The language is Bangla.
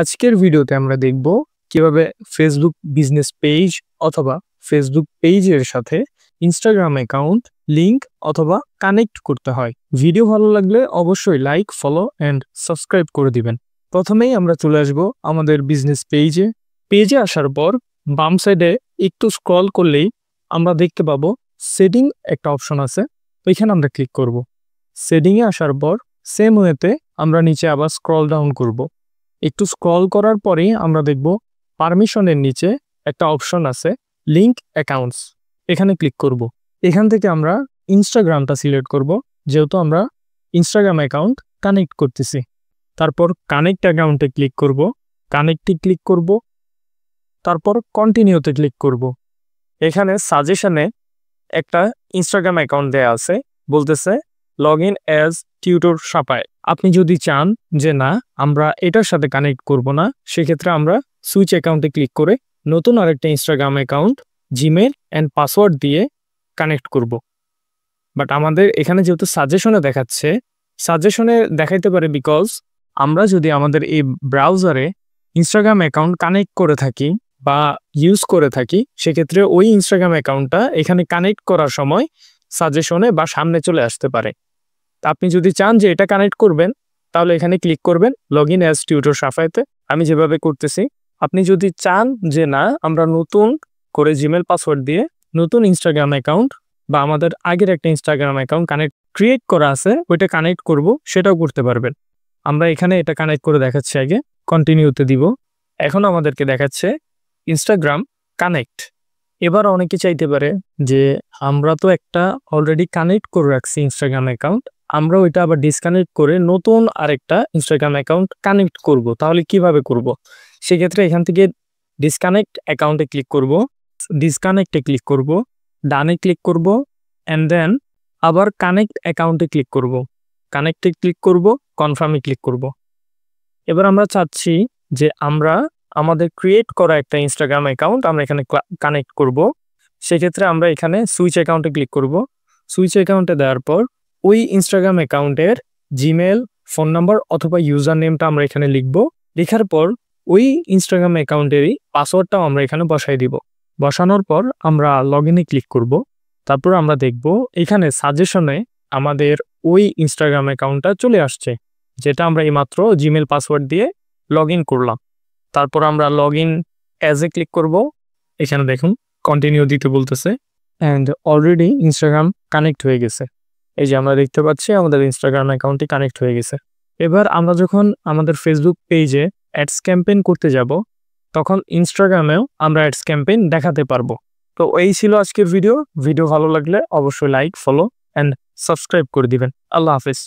আজকের ভিডিওতে আমরা দেখব কিভাবে ফেসবুক বিজনেস পেজ অথবা ফেসবুক পেজের সাথে ইনস্টাগ্রাম অ্যাকাউন্ট লিংক অথবা কানেক্ট করতে হয়। ভিডিও ভালো লাগলে অবশ্যই লাইক, ফলো অ্যান্ড সাবস্ক্রাইব করে দিবেন। প্রথমেই আমরা চলে আসব আমাদের বিজনেস পেজে আসার পর বাম সাইডে একটু স্ক্রল করলেই আমরা দেখতে পাবো সেটিং একটা অপশন আছে, ওইখানে আমরা ক্লিক করব। সেটিংয়ে আসার পর সেম ওয়েতে আমরা নিচে আবার স্ক্রল ডাউন করব। একটু স্ক্রল করার পরেই আমরা দেখব পারমিশনের নিচে একটা অপশন আছে লিংক অ্যাকাউন্টস, এখানে ক্লিক করব। এখান থেকে আমরা ইনস্টাগ্রামটা সিলেক্ট করব, যেহেতু আমরা ইনস্টাগ্রাম অ্যাকাউন্ট কানেক্ট করতেছি। তারপর কানেক্ট অ্যাকাউন্টে ক্লিক করব, কানেক্টে ক্লিক করব, তারপর কন্টিনিউতে ক্লিক করব। এখানে সাজেশনে একটা ইনস্টাগ্রাম অ্যাকাউন্ট দেয়া আছে, বলতেছে লগ ইন অ্যাজ টিউটর সাপায়। আপনি যদি চান যে না আমরা এটার সাথে কানেক্ট করব না, সেক্ষেত্রে আমরা সুইচ অ্যাকাউন্টে ক্লিক করে নতুন আরেকটা Instagram account Gmail and password দিয়ে কানেক্ট করব। বাট আমাদের এখানে যেহেতু সাজেশনে দেখাচ্ছে, সাজেশনে দেখাইতে পারে বিকজ আমরা যদি আমাদের এই ব্রাউজারে ইনস্টাগ্রাম অ্যাকাউন্ট কানেক্ট করে থাকি বা ইউজ করে থাকি, সেক্ষেত্রে ওই ইনস্টাগ্রাম অ্যাকাউন্টটা এখানে কানেক্ট করার সময় সাজেশনে বা সামনে চলে আসতে পারে। আপনি যদি চান যে এটা কানেক্ট করবেন, তাহলে এখানে ক্লিক করবেন লগ ইন অ্যাজ টিউটর সাফাইতে, আমি যেভাবে করতেছি। আপনি যদি চান যে না আমরা নতুন করে জিমেল পাসওয়ার্ড দিয়ে নতুন ইনস্টাগ্রাম অ্যাকাউন্ট বা আমাদের আগের একটা ইনস্টাগ্রাম অ্যাকাউন্ট ক্রিয়েট করা আছে ওইটা কানেক্ট করব, সেটাও করতে পারবেন। আমরা এখানে এটা কানেক্ট করে দেখাচ্ছি, আগে কন্টিনিউতে দিব। এখন আমাদেরকে দেখাচ্ছে ইনস্টাগ্রাম কানেক্ট। এবার অনেকে চাইতে পারে যে আমরা তো একটা অলরেডি কানেক্ট করে রাখছি ইনস্টাগ্রাম অ্যাকাউন্ট, আমরা ওইটা আবার ডিসকানেক্ট করে নতুন আরেকটা ইনস্টাগ্রাম অ্যাকাউন্ট কানেক্ট করব, তাহলে কিভাবে করব? সেক্ষেত্রে এখান থেকে ডিসকানেক্ট অ্যাকাউন্টে ক্লিক করব, ডিসকানেক্টে ক্লিক করব, ডানে ক্লিক করব অ্যান্ড দেন আবার কানেক্ট অ্যাকাউন্টে ক্লিক করব, কানেক্টে ক্লিক করব, কনফার্মে ক্লিক করব। এবার আমরা চাচ্ছি যে আমরা আমাদের ক্রিয়েট করা একটা ইনস্টাগ্রাম অ্যাকাউন্ট আমরা এখানে কানেক্ট করব। সেক্ষেত্রে আমরা এখানে সুইচ অ্যাকাউন্টে ক্লিক করব। সুইচ অ্যাকাউন্টে দেওয়ার পর ওই ইনস্টাগ্রাম অ্যাকাউন্টের জিমেল, ফোন নাম্বার অথবা ইউজার নেমটা আমরা এখানে লিখব। লেখার পর ওই ইনস্টাগ্রাম অ্যাকাউন্টেরই পাসওয়ার্ডটাও আমরা এখানে বসাই দিব। বসানোর পর আমরা লগ ইনে ক্লিক করব। তারপর আমরা দেখব এখানে সাজেশনে আমাদের ওই ইনস্টাগ্রাম অ্যাকাউন্টটা চলে আসছে, যেটা আমরা এইমাত্র জিমেল পাসওয়ার্ড দিয়ে লগ ইন করলাম। তারপর আমরা লগ ইন অ্যাজে ক্লিক করব। এখানে দেখুন কন্টিনিউ দিতে বলতেছে অ্যান্ড অলরেডি ইনস্টাগ্রাম কানেক্ট হয়ে গেছে। এই যে আমরা দেখতে পাচ্ছি আমাদের ইনস্টাগ্রাম অ্যাকাউন্টটি কানেক্ট হয়ে গেছে। এবার আমরা যখন আমাদের ফেসবুক পেজে অ্যাডস ক্যাম্পেইন করতে যাব, তখন ইনস্টাগ্রামেও আমরা অ্যাডস ক্যাম্পেইন দেখাতে পারবো। তো এই ছিল আজকের ভিডিও ভালো লাগলে অবশ্যই লাইক, ফলো অ্যান্ড সাবস্ক্রাইব করে দিবেন। আল্লাহ হাফেজ।